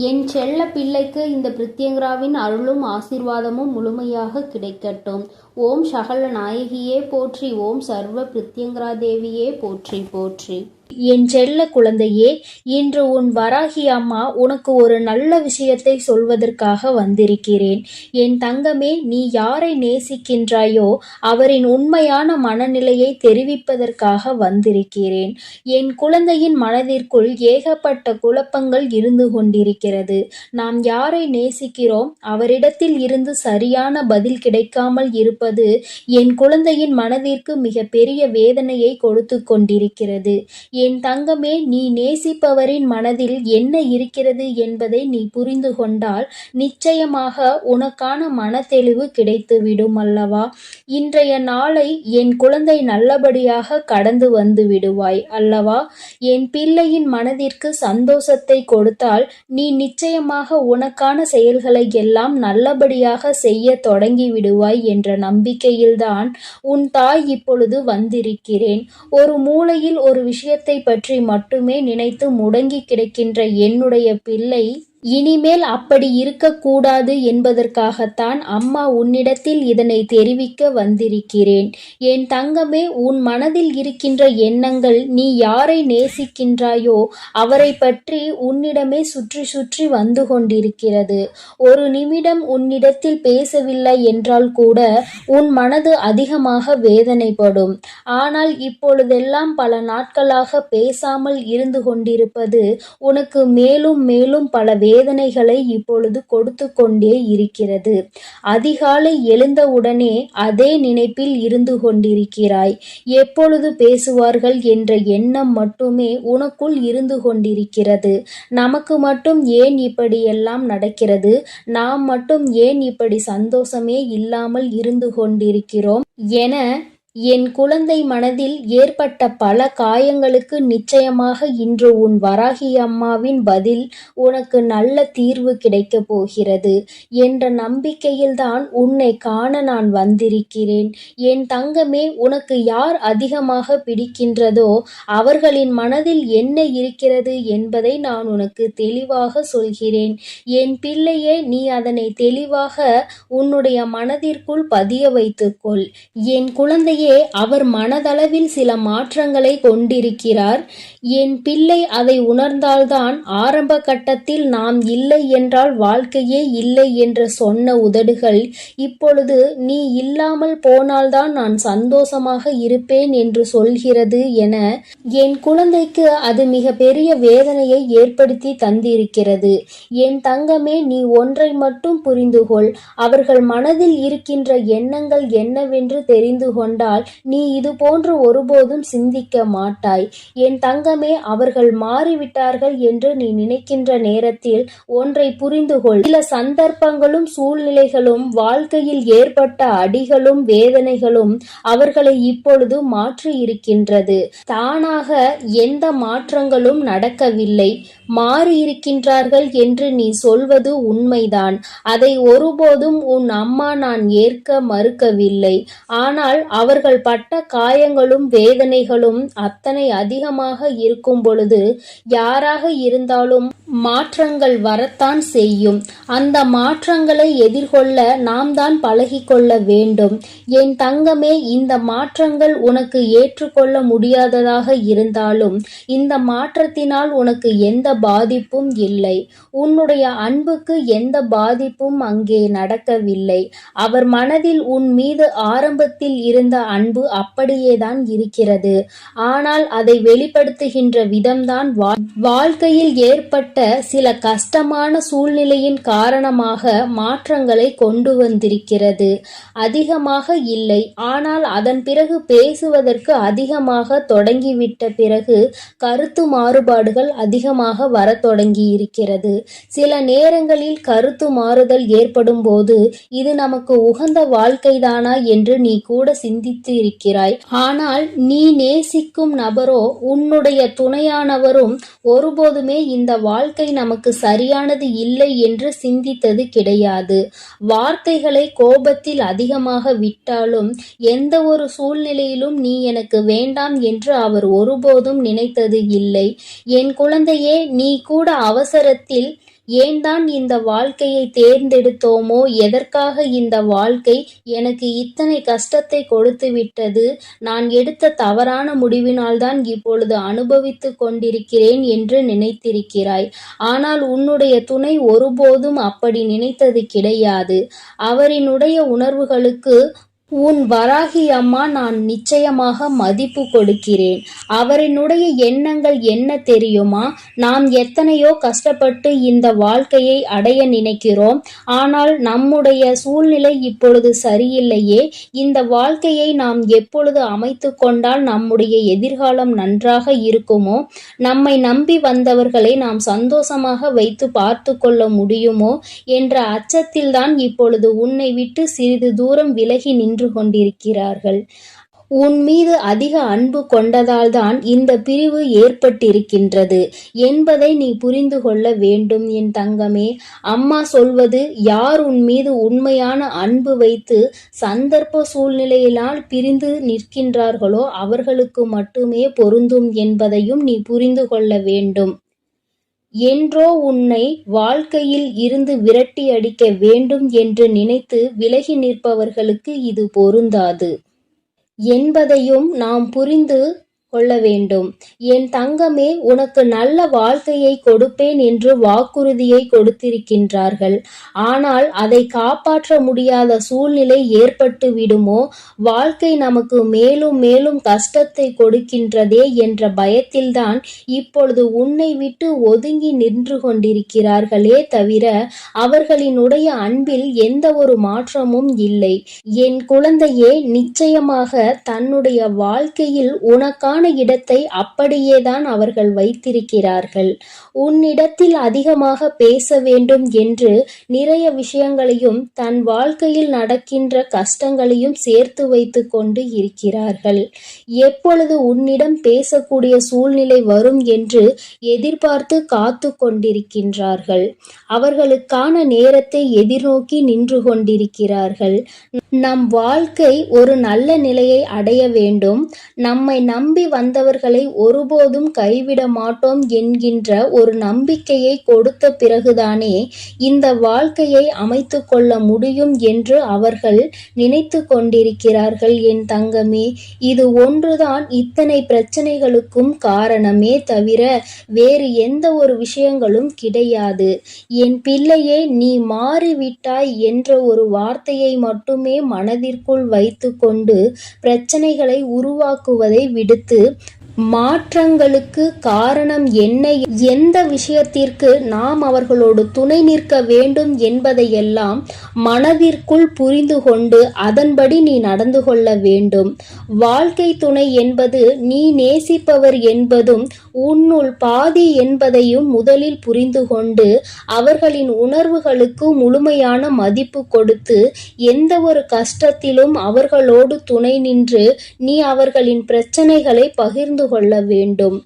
என் செல்ல பிள்ளைக்கு இந்த பிரித்யங்கராவின் அருளும் ஆசீர்வாதமும் முழுமையாக கிடைக்கட்டும். ஓம் சகல நாயகியே போற்றி. ஓம் சர்வ பிரித்யங்கரா தேவியே போற்றி போற்றி. என் செல்ல குழந்தையே, இன்று உன் வராகி அம்மா உனக்கு ஒரு நல்ல விஷயத்தை சொல்வதற்காக வந்திருக்கிறேன். என் தங்கமே, நீ யாரை நேசிக்கின்றாயோ அவரின் உண்மையான மனநிலையை தெரிவிப்பதற்காக வந்திருக்கிறேன். என் குழந்தையின் மனதிற்குள் ஏகப்பட்ட குழப்பங்கள் இருந்து கொண்டிருக்கிறது. நாம் யாரை நேசிக்கிறோம், அவரிடத்தில் இருந்து சரியான பதில் கிடைக்காமல் இருப்பது என் குழந்தையின் மனதிற்கு மிக பெரிய வேதனையை கொடுத்து கொண்டிருக்கிறது. என் தங்கமே, நீ நேசிப்பவரின் மனதில் என்ன இருக்கிறது என்பதை நீ புரிந்து கொண்டால் நிச்சயமாக உனக்கான மனத்தெளிவு கிடைத்துவிடும் அல்லவா? இன்றைய நாளை என் குழந்தை நல்லபடியாக கடந்து வந்து விடுவாய் அல்லவா? என் பிள்ளையின் மனதிற்கு சந்தோஷத்தை கொடுத்தால் நீ நிச்சயமாக உனக்கான செயல்களை எல்லாம் நல்லபடியாக செய்ய தொடங்கி விடுவாய் என்ற நம்பிக்கையில்தான் உன் தாய் இப்பொழுது வந்திருக்கிறேன். ஒரு மூலையில் ஒரு விஷயத்தை பற்றி மட்டுமே நினைத்து முடங்கி கிடக்கின்ற என்னுடைய பிள்ளை இனிமேல் அப்படி இருக்கக்கூடாது என்பதற்காகத்தான் அம்மா உன்னிடத்தில் இதனை தெரிவிக்க வந்திருக்கிறேன். என் தங்கமே, உன் மனதில் இருக்கின்ற எண்ணங்கள் நீ யாரை நேசிக்கின்றாயோ அவரை பற்றி உன்னிடமே சுற்றி சுற்றி வந்து கொண்டிருக்கிறது. ஒரு நிமிடம் உன்னிடத்தில் பேசவில்லை என்றால் கூட உன் மனது அதிகமாக வேதனைப்படும். ஆனால் இப்பொழுதெல்லாம் பல நாட்களாக பேசாமல் இருந்து கொண்டிருப்பது உனக்கு மேலும் மேலும் பல வேதனைகளை இப்பொழுது கொடுத்து கொண்டே இருக்கிறது. அதிகாலை எழுந்தவுடனே அதே நினைப்பில் இருந்து கொண்டிருக்கிறாய். எப்பொழுது பேசுவார்கள் என்ற எண்ணம் மட்டுமே உனக்குள் இருந்து கொண்டிருக்கிறது. நமக்கு மட்டும் ஏன் இப்படியெல்லாம் நடக்கிறது? நாம் மட்டும் ஏன் இப்படி சந்தோஷமே இல்லாமல் இருந்து கொண்டிருக்கிறோம் என என் குழந்தை மனதில் ஏற்பட்ட பல காயங்களுக்கு நிச்சயமாக இன்று உன் வராகி அம்மாவின் பதில் உனக்கு நல்ல தீர்வு கிடைக்கப் போகிறது என்ற நம்பிக்கையில்தான் உன்னை காண நான் வந்திருக்கிறேன். என் தங்கமே, உனக்கு யார் அதிகமாக பிடிக்கின்றதோ அவர்களின் மனதில் என்ன இருக்கிறது என்பதை நான் உனக்கு தெளிவாக சொல்கிறேன். என் பிள்ளையே, நீ அதனை தெளிவாக உன்னுடைய மனதிற்குள் பதிய வைத்துக்கொள். என் குழந்தையே, அவர் மனதளவில் சில மாற்றங்களை கொண்டிருக்கிறார். என் பிள்ளை அதை உணர்ந்தால்தான் ஆரம்ப கட்டத்தில் நாம் இல்லை என்றால் வாழ்க்கையே இல்லை என்று சொன்ன உதடுகள் இப்பொழுது நீ இல்லாமல் போனால்தான் நான் சந்தோஷமாக இருப்பேன் என்று சொல்கிறது என என் குழந்தைக்கு அது மிக பெரிய வேதனையை ஏற்படுத்தி தந்திருக்கிறது. என் தங்கமே, நீ ஒன்றை மட்டும் புரிந்து கொள். அவர்கள் மனதில் இருக்கின்ற எண்ணங்கள் என்னவென்று தெரிந்து கொண்டால் நீ இது போன்று ஒருபோதும் சிந்திக்க மாட்டாய். என் தங்கமே, அவர்கள் மாறிவிட்டார்கள் என்று நீ நினைக்கின்ற நேரத்தில் ஒன்றை புரிந்து கொள். சில சந்தர்ப்பங்களும் சூழ்நிலைகளும் வாழ்க்கையில் ஏற்பட்ட அடிகளும் வேதனைகளும் அவர்களை இப்பொழுது மாற்றி இருக்கின்றது. தானாக எந்த மாற்றங்களும் நடக்கவில்லை. மாறியிருக்கின்றார்கள் என்று நீ சொல்வது உண்மைதான். அதை ஒருபோதும் உன் அம்மா நான் ஏற்க மறுக்கவில்லை. ஆனால் அவர்கள் பட்ட காயங்களும் வேதனைகளும் அத்தனை அதிகமாக இருக்கும் பொழுது யாராக இருந்தாலும் மாற்றங்கள் வரத்தான் செய்யும். அந்த மாற்றங்களை எதிர்கொள்ள நாம் தான் பழகிக்கொள்ள வேண்டும். என் தங்கமே, இந்த மாற்றங்கள் உனக்கு ஏற்றுக்கொள்ள முடியாததாக இருந்தாலும் இந்த மாற்றத்தினால் உனக்கு எந்த பாதிப்பும் இல்லை. உன்னுடைய அன்புக்கு எந்த பாதிப்பும் அங்கே நடக்கவில்லை. அவர் மனதில் உன் மீது ஆரம்பத்தில் இருந்த அன்பு அப்படியேதான் இருக்கிறது. ஆனால் அதை வெளிப்படுத்துகின்ற விதம்தான் வாழ்க்கையில் ஏற்பட்ட சில கஷ்டமான சூழ்நிலையின் காரணமாக மாற்றங்களை கொண்டு வந்திருக்கிறது. அதிகமாக இல்லை, ஆனால் அதன் பிறகு பேசுவதற்கு அதிகமாக தொடங்கிவிட்ட பிறகு கருத்து மாறுபாடுகள் அதிகமாக வர தொடங்கி இருக்கிறது. சில நேரங்களில் கருத்து மாறுதல் ஏற்படும் போது இது நமக்கு உகந்த வாழ்க்கைதானா என்று நீ கூட சிந்தித்து இருக்கிறாய். ஆனால் நீ நேசிக்கும் நபரோ உன்னுடைய துணையானவரும் ஒருபோதுமே இந்த வாழ்க்கை நமக்கு சரியானது இல்லை என்று சிந்தித்தது கிடையாது. வார்த்தைகளை கோபத்தில் அதிகமாக விட்டாலும் எந்த ஒரு சூழ்நிலையிலும் நீ எனக்கு வேண்டாம் என்று அவர் ஒருபோதும் நினைத்தது இல்லை. என் குழந்தையே, நீ கூட அவசரத்தில் ஏன் தான் இந்த வாழ்க்கையை தேர்ந்தெடுத்தோமோ, எதற்காக இந்த வாழ்க்கை எனக்கு இத்தனை கஷ்டத்தை கொடுத்து விட்டது, நான் எடுத்த தவறான முடிவினால்தான் இப்பொழுது அனுபவித்துக் கொண்டிருக்கிறேன் என்று நினைத்திருக்கிறாய். ஆனால் உன்னுடைய துணை ஒருபோதும் அப்படி நினைத்தது கிடையாது. அவரினுடைய உணர்வுகளுக்கு உன் வராகி அம்மா நான் நிச்சயமாக மதிப்பு கொடுக்கிறேன். அவரினுடைய எண்ணங்கள் என்ன தெரியுமா? நாம் எத்தனையோ கஷ்டப்பட்டு இந்த வாழ்க்கையை அடைய நினைக்கிறோம். ஆனால் நம்முடைய சூழ்நிலை இப்பொழுது சரியில்லையே. இந்த வாழ்க்கையை நாம் எப்பொழுது அமைத்து கொண்டால் நம்முடைய எதிர்காலம் நன்றாக இருக்குமோ, நம்மை நம்பி வந்தவர்களை நாம் சந்தோஷமாக வைத்து பார்த்து கொள்ள முடியுமோ என்ற அச்சத்தில்தான் இப்பொழுது உன்னை விட்டு சிறிது தூரம் விலகி நின்று கொண்டிருக்கிறார்கள். உன் மீது அதிக அன்பு கொண்டதால்தான் இந்த பிரிவு ஏற்பட்டிருக்கின்றது என்பதை நீ புரிந்து கொள்ள வேண்டும் என் தங்கமே. அம்மா சொல்வது, யார் உன் மீது உண்மையான அன்பு வைத்து சந்தர்ப்ப சூழ்நிலையினால் பிரிந்து நிற்கின்றார்களோ அவர்களுக்கு மட்டுமே பொருந்தும் என்பதையும் நீ புரிந்து கொள்ள வேண்டும். என்றோ உன்னை வாழ்க்கையில் இருந்து விரட்டி அடிக்க வேண்டும் என்று நினைத்து விலகி நிற்பவர்களுக்கு இது பொருந்தாது என்பதையும் நாம் புரிந்து கொள்ள வேண்டும். என் தங்கமே, உனக்கு நல்ல வாழ்க்கையை கொடுப்பேன் என்று வாக்குறுதியை கொடுத்திருக்கின்றார்கள். ஆனால் அதை காப்பாற்ற முடியாத சூழ்நிலை ஏற்பட்டு விடுமோ, வாழ்க்கை நமக்கு மேலும் மேலும் கஷ்டத்தை கொடுக்கின்றதே என்ற பயத்தில்தான் இப்பொழுது உன்னை விட்டு ஒதுங்கி நின்று கொண்டிருக்கிறார்களே தவிர அவர்களினுடைய அன்பில் எந்த ஒரு மாற்றமும் இல்லை. என் குழந்தையே, நிச்சயமாக தன்னுடைய வாழ்க்கையில் உனக்கான இடத்தை அப்படியேதான் அவர்கள் வைத்திருக்கிறார்கள். உன்னிடத்தில் அதிகமாக பேச வேண்டும் என்று நிறைய விஷயங்களையும் தன் வாழ்க்கையில் நடக்கின்ற கஷ்டங்களையும் சேர்த்து வைத்து கொண்டு இருக்கிறார்கள். எப்பொழுது உன்னிடம் பேசக்கூடிய சூழ்நிலை வரும் என்று எதிர்பார்த்து காத்து கொண்டிருக்கின்றார்கள். அவர்களுக்கான நேரத்தை எதிர்நோக்கி நின்று கொண்டிருக்கிறார்கள். நம் வாழ்க்கை ஒரு நல்ல நிலையை அடைய வேண்டும், நம்மை நம்பி வந்தவர்களை ஒருபோதும் கைவிட மாட்டோம் என்கின்ற ஒரு நம்பிக்கையை கொடுத்த பிறகுதானே இந்த வாழ்க்கையை அமைத்து கொள்ள முடியும் என்று அவர்கள் நினைத்து கொண்டிருக்கிறார்கள் என் தங்கமே. இது ஒன்றுதான் இத்தனை பிரச்சனைகளுக்கும் காரணமே தவிர வேறு எந்த ஒரு விஷயங்களும் கிடையாது. என் பிள்ளையே, நீ மாறிவிட்டாய் என்ற ஒரு வார்த்தையை மட்டுமே மனதிற்குள் வைத்து கொண்டு பிரச்சனைகளை உருவாக்குவதை விடுத்து மாற்றங்களுக்கு காரணம் என்ன, எந்த விஷயத்திற்கு நாம் அவர்களோடு துணை நிற்க வேண்டும் என்பதையெல்லாம் மனதிற்குள் புரிந்து கொண்டு அதன்படி நீ நடந்து கொள்ள வேண்டும். வாழ்க்கை துணை என்பது நீ நேசிப்பவர் என்பதும் உன்னுள் பாதி என்பதையும் முதலில் புரிந்து கொண்டு அவர்களின் உணர்வுகளுக்கு முழுமையான மதிப்பு கொடுத்து எந்த ஒரு கஷ்டத்திலும் அவர்களோடு துணை நின்று நீ அவர்களின் பிரச்சனைகளை பகிர்ந்து கொள்ள வேண்டும்.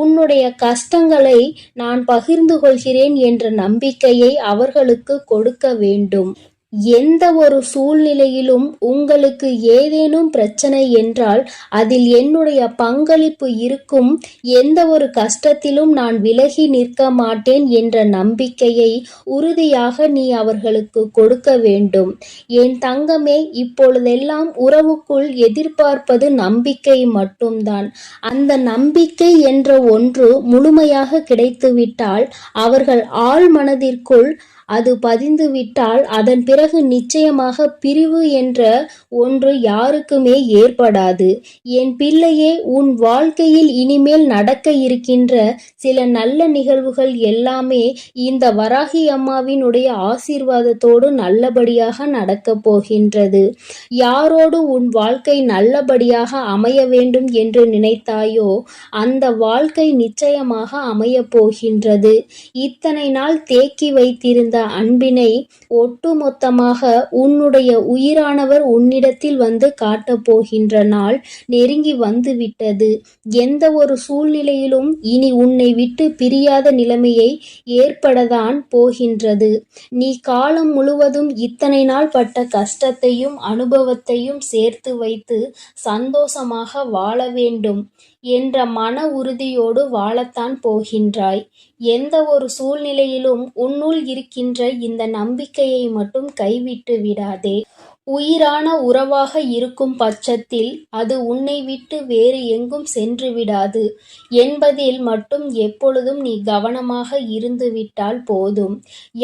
உன்னுடைய கஷ்டங்களை நான் பகிர்ந்து கொள்கிறேன் என்ற நம்பிக்கையை அவர்களுக்கு கொடுக்க வேண்டும். எந்த ஒரு சூழ்நிலையிலும் உங்களுக்கு ஏதேனும் பிரச்சனை என்றால் அதில் என்னுடைய பங்களிப்பு இருக்கும், எந்த ஒரு கஷ்டத்திலும் நான் விலகி நிற்க மாட்டேன் என்ற நம்பிக்கையை உறுதியாக நீ அவர்களுக்கு கொடுக்க வேண்டும். என் தங்கமே, இப்பொழுதெல்லாம் உறவுக்குள் எதிர்பார்ப்பது நம்பிக்கை மட்டும்தான். அந்த நம்பிக்கை என்ற ஒன்று முழுமையாக கிடைத்துவிட்டால், அவர்கள் ஆழ் மனதிற்குள் அது பதிந்துவிட்டால் அதன் பிறகு நிச்சயமாக பிரிவு என்ற ஒன்று யாருக்குமே ஏற்படாது. என் பிள்ளையே, உன் வாழ்க்கையில் இனிமேல் நடக்க இருக்கின்ற சில நல்ல நிகழ்வுகள் எல்லாமே இந்த வராகி அம்மாவினுடைய ஆசீர்வாதத்தோடு நல்லபடியாக நடக்கப் போகின்றது. யாரோடு உன் வாழ்க்கை நல்லபடியாக அமைய வேண்டும் என்று நினைத்தாயோ அந்த வாழ்க்கை நிச்சயமாக அமையப் போகின்றது. இத்தனை நாள் தேக்கி வைத்திருந்த அன்பினை ஒட்டுமொத்தமாக உன்னுடைய உயிரானவர் உன்னிடத்தில் வந்து காட்டப் போகின்ற நாள் நெருங்கி வந்துவிட்டது. எந்த ஒரு சூழ்நிலையிலும் இனி உன்னை விட்டு பிரியாத நிலைமையை ஏற்படத்தான் போகின்றது. நீ காலம் முழுவதும் இத்தனை நாள் பட்ட கஷ்டத்தையும் அனுபவத்தையும் சேர்த்து வைத்து சந்தோஷமாக வாழ வேண்டும். என்ற மன உறுதியோடு வாழத்தான் போகின்றாய். எந்த ஒரு சூழ்நிலையிலும் உன்னுள் இருக்கின்ற இந்த நம்பிக்கையை மட்டும் கைவிட்டு விடாதே. உயிரான உறவாக இருக்கும் பட்சத்தில் அது உன்னை விட்டு வேறு எங்கும் சென்று விடாது என்பதில் மட்டும் எப்பொழுதும் நீ கவனமாக இருந்துவிட்டால் போதும்.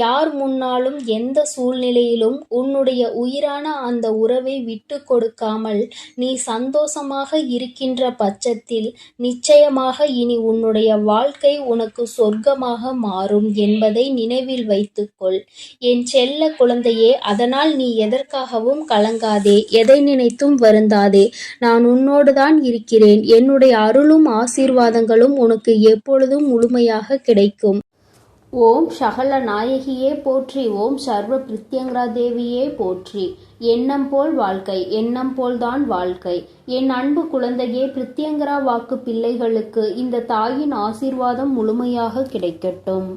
யார் முன்னாலும் எந்த சூழ்நிலையிலும் உன்னுடைய உயிரான அந்த உறவை விட்டு கொடுக்காமல் நீ சந்தோஷமாக இருக்கின்ற பட்சத்தில் நிச்சயமாக இனி உன்னுடைய வாழ்க்கை உனக்கு சொர்க்கமாக மாறும் என்பதை நினைவில் வைத்துக்கொள் என் செல்ல குழந்தையே. அதனால் நீ எதற்காகவும் கலங்காதே, எதை நினைத்தும் வருந்தாதே. நான் உன்னோடுதான் இருக்கிறேன். என்னுடைய அருளும் ஆசீர்வாதங்களும் உனக்கு எப்பொழுதும் முழுமையாக கிடைக்கும். ஓம் சகல நாயகியே போற்றி. ஓம் சர்வ பிரித்யங்கரா தேவியே போற்றி. எண்ணம் போல் வாழ்க்கை, எண்ணம் போல்தான் வாழ்க்கை. என் அன்பு குழந்தையே, பிரித்யங்கரா வாக்கு பிள்ளைகளுக்கு இந்த தாயின் ஆசீர்வாதம் முழுமையாக கிடைக்கட்டும்.